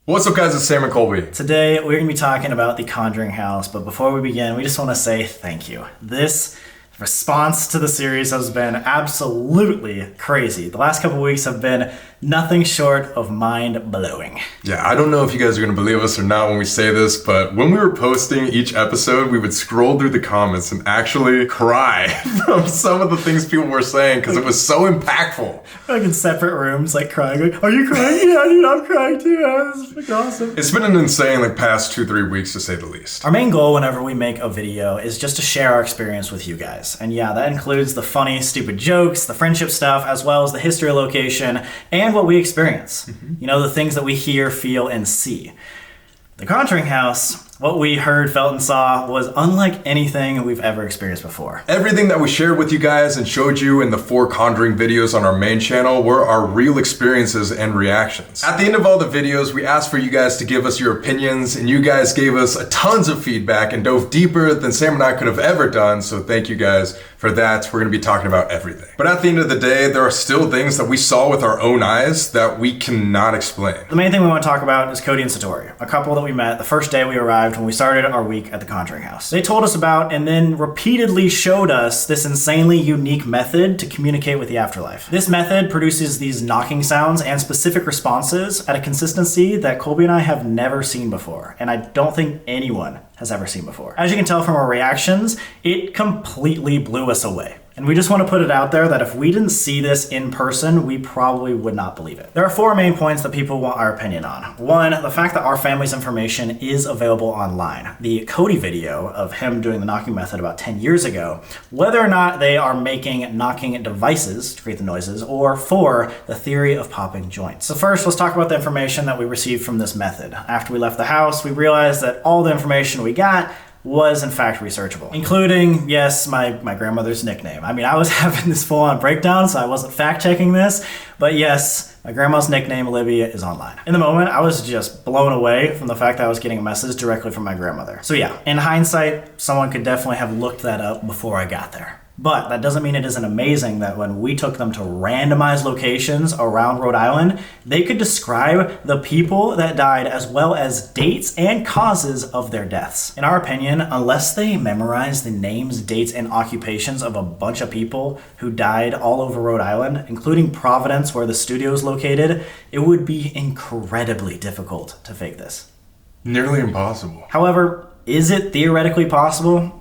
What's up guys, it's Sam and Colby. Today we're going to be talking about the Conjuring house, but before we begin, we just want to say thank you. This response to the series has been absolutely crazy. The last couple weeks have been nothing short of mind-blowing. Yeah, I don't know if you guys are going to believe us or not when we say this, but when we were posting each episode, we would scroll through the comments and actually cry from some of the things people were saying because it was so impactful. Like in separate rooms, like crying. Like, are you crying? Yeah, dude, I'm crying too. Yeah, this is freaking awesome. It's been an insane past 2-3 weeks to say the least. Our main goal whenever we make a video is just to share our experience with you guys. And yeah, that includes the funny, stupid jokes, the friendship stuff, as well as the history of location, and what we experience. You know, the things that we hear, feel, and see. The Conjuring house, what we heard, felt, and saw was unlike anything we've ever experienced before. Everything that we shared with you guys and showed you in the 4 Conjuring videos on our main channel were our real experiences and reactions. At the end of all the videos, we asked for you guys to give us your opinions, and you guys gave us tons of feedback and dove deeper than Sam and I could have ever done, so thank you guys for that. We're going to be talking about everything. But at the end of the day, there are still things that we saw with our own eyes that we cannot explain. The main thing we want to talk about is Cody and Satori, a couple that we met the first day we arrived when we started our week at the Conjuring house. They told us about and then repeatedly showed us this insanely unique method to communicate with the afterlife. This method produces these knocking sounds and specific responses at a consistency that Colby and I have never seen before, and I don't think anyone has ever seen before. As you can tell from our reactions, it completely blew us away. And we just want to put it out there that if we didn't see this in person, we probably would not believe it. There are 4 main points that people want our opinion on. 1, the fact that our family's information is available online. The Cody video of him doing the knocking method about 10 years ago, whether or not they are making knocking devices to create the noises, or 4, the theory of popping joints. So first, let's talk about the information that we received from this method. After we left the house, we realized that all the information we got was in fact researchable, including, yes, my grandmother's nickname. I mean, I was having this full-on breakdown, so I wasn't fact-checking this, but yes, my grandma's nickname, Olivia, is online. In the moment, I was just blown away from the fact that I was getting a message directly from my grandmother. So yeah, in hindsight, someone could definitely have looked that up before I got there. But that doesn't mean it isn't amazing that when we took them to randomized locations around Rhode Island, they could describe the people that died as well as dates and causes of their deaths. In our opinion, unless they memorize the names, dates, and occupations of a bunch of people who died all over Rhode Island, including Providence, where the studio is located, it would be incredibly difficult to fake this. Nearly impossible. However, is it theoretically possible?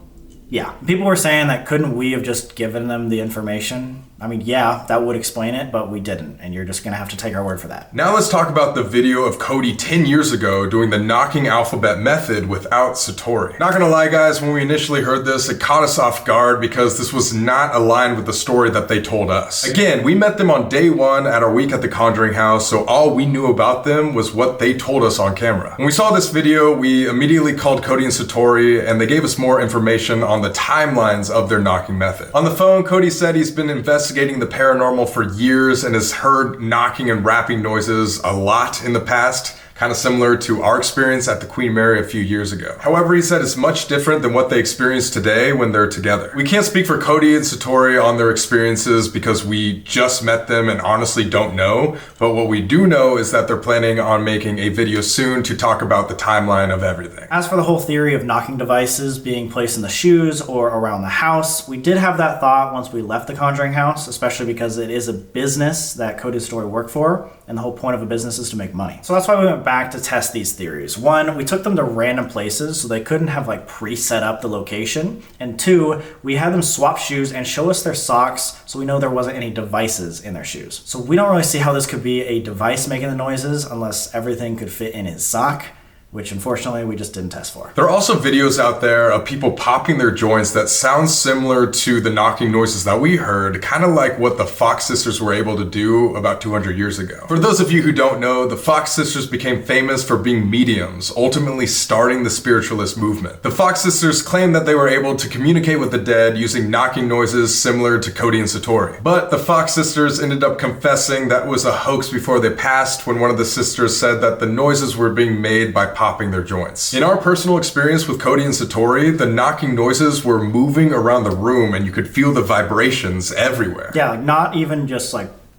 Yeah, people were saying that couldn't we have just given them the information? I mean, yeah, that would explain it, but we didn't, and you're just gonna have to take our word for that. Now let's talk about the video of Cody 10 years ago doing the knocking alphabet method without Satori. Not gonna lie guys, when we initially heard this, it caught us off guard because this was not aligned with the story that they told us. Again, we met them on day 1 at our week at the Conjuring house, so all we knew about them was what they told us on camera. When we saw this video, we immediately called Cody and Satori, and they gave us more information on the timelines of their knocking method. On the phone, Cody said he's been investigating the paranormal for years and has heard knocking and rapping noises a lot in the past, kind of similar to our experience at the Queen Mary a few years ago. However, he said it's much different than what they experience today when they're together. We can't speak for Cody and Satori on their experiences because we just met them and honestly don't know, but what we do know is that they're planning on making a video soon to talk about the timeline of everything. As for the whole theory of knocking devices being placed in the shoes or around the house, we did have that thought once we left the Conjuring house, especially because it is a business that Cody and Satori work for, and the whole point of a business is to make money. So that's why we went back to test these theories. 1, we took them to random places so they couldn't have pre-set up the location. And 2, we had them swap shoes and show us their socks so we know there wasn't any devices in their shoes. So we don't really see how this could be a device making the noises unless everything could fit in his sock, which unfortunately we just didn't test for. There are also videos out there of people popping their joints that sound similar to the knocking noises that we heard, kind of like what the Fox sisters were able to do about 200 years ago. For those of you who don't know, the Fox sisters became famous for being mediums, ultimately starting the spiritualist movement. The Fox sisters claimed that they were able to communicate with the dead using knocking noises similar to Cody and Satori. But the Fox sisters ended up confessing that was a hoax before they passed when one of the sisters said that the noises were being made by popping their joints. In our personal experience with Cody and Satori, the knocking noises were moving around the room and you could feel the vibrations everywhere. Yeah, not even just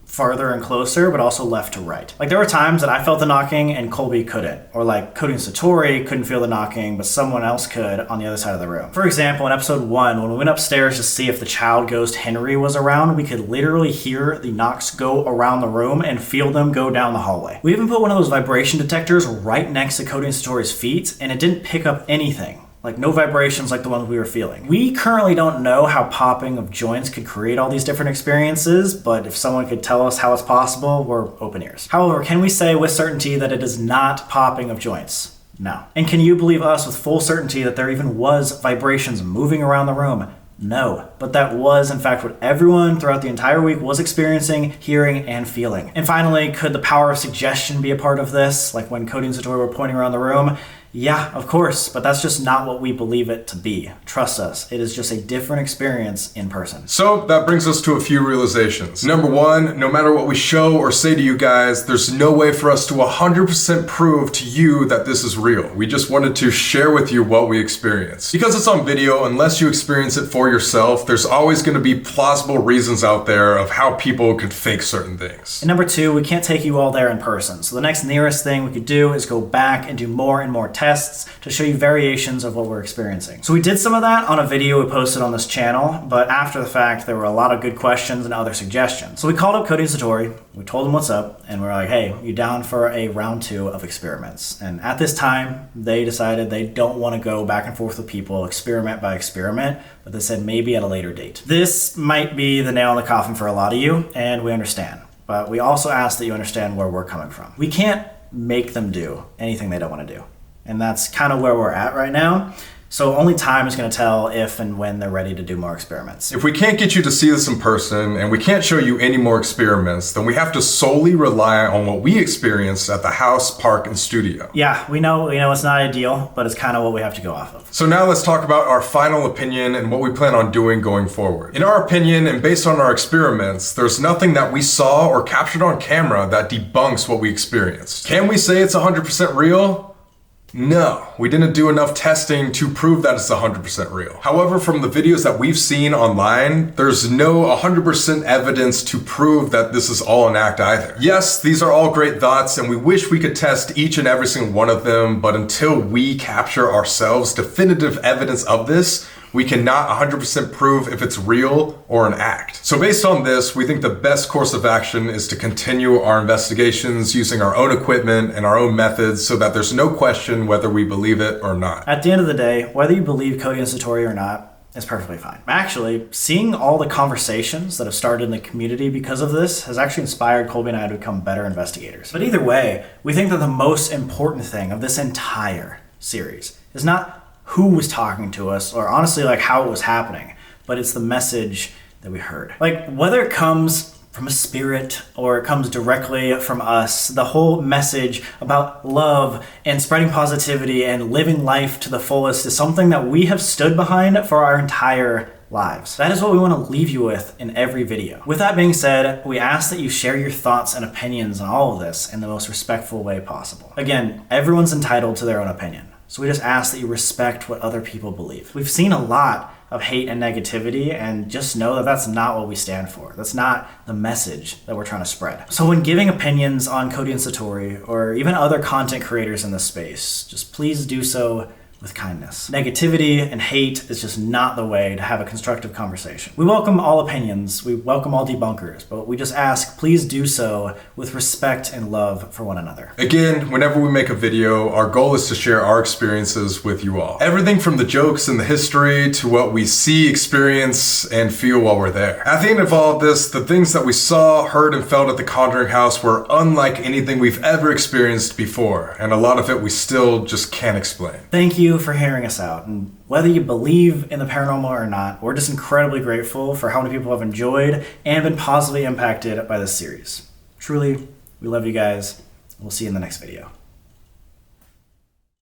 farther and closer, but also left to right. Like there were times that I felt the knocking and Colby couldn't, or like Cody and Satori couldn't feel the knocking, but someone else could on the other side of the room. For example, in episode 1, when we went upstairs to see if the child ghost Henry was around, we could literally hear the knocks go around the room and feel them go down the hallway. We even put one of those vibration detectors right next to Cody and Satori's feet, and it didn't pick up anything. Like no vibrations like the ones we were feeling. We currently don't know how popping of joints could create all these different experiences, but if someone could tell us how it's possible, we're open ears. However, can we say with certainty that it is not popping of joints? No. And can you believe us with full certainty that there even was vibrations moving around the room? No, but that was in fact what everyone throughout the entire week was experiencing, hearing, and feeling. And finally, could the power of suggestion be a part of this? Like when Cody and Satori were pointing around the room? Yeah, of course, but that's just not what we believe it to be. Trust us, it is just a different experience in person. So that brings us to a few realizations. Number one, no matter what we show or say to you guys, there's no way for us to 100% prove to you that this is real. We just wanted to share with you what we experienced. Because it's on video, unless you experience it for yourself, there's always going to be plausible reasons out there of how people could fake certain things. And number two, we can't take you all there in person. So the next nearest thing we could do is go back and do more and more tests to show you variations of what we're experiencing. So we did some of that on a video we posted on this channel, but after the fact, there were a lot of good questions and other suggestions. So we called up Cody and Satori, we told them what's up, and we're like, hey, you down for a round 2 of experiments? And at this time, they decided they don't want to go back and forth with people, experiment by experiment, but they said maybe at a later date. This might be the nail in the coffin for a lot of you, and we understand. But we also ask that you understand where we're coming from. We can't make them do anything they don't want to do. And that's kind of where we're at right now. So only time is going to tell if and when they're ready to do more experiments. If we can't get you to see this in person and we can't show you any more experiments, then we have to solely rely on what we experienced at the house, park, and studio. Yeah, we know it's not ideal, but it's kind of what we have to go off of. So now let's talk about our final opinion and what we plan on doing going forward. In our opinion, and based on our experiments, there's nothing that we saw or captured on camera that debunks what we experienced. Can we say it's 100% real? No, we didn't do enough testing to prove that it's 100% real. However, from the videos that we've seen online, there's no 100% evidence to prove that this is all an act either. Yes, these are all great thoughts, and we wish we could test each and every single one of them, but until we capture ourselves definitive evidence of this, we cannot 100% prove if it's real or an act. So based on this, we think the best course of action is to continue our investigations using our own equipment and our own methods so that there's no question whether we believe it or not. At the end of the day, whether you believe Cody and Satori or not, is perfectly fine. Actually, seeing all the conversations that have started in the community because of this has actually inspired Colby and I to become better investigators. But either way, we think that the most important thing of this entire series is not who was talking to us, or honestly like how it was happening, but it's the message that we heard. Like whether it comes from a spirit or it comes directly from us, the whole message about love and spreading positivity and living life to the fullest is something that we have stood behind for our entire lives. That is what we want to leave you with in every video. With that being said, we ask that you share your thoughts and opinions on all of this in the most respectful way possible. Again, everyone's entitled to their own opinion. So we just ask that you respect what other people believe. We've seen a lot of hate and negativity, and just know that that's not what we stand for. That's not the message that we're trying to spread. So when giving opinions on Cody and Satori, or even other content creators in this space, just please do so with kindness. Negativity and hate is just not the way to have a constructive conversation. We welcome all opinions, we welcome all debunkers, but we just ask, please do so with respect and love for one another. Again, whenever we make a video, our goal is to share our experiences with you all. Everything from the jokes and the history to what we see, experience, and feel while we're there. At the end of all of this, the things that we saw, heard, and felt at the Conjuring house were unlike anything we've ever experienced before, and a lot of it we still just can't explain. Thank you for hearing us out, and whether you believe in the paranormal or not, we're just incredibly grateful for how many people have enjoyed and been positively impacted by this series. Truly, we love you guys. We'll see you in the next video.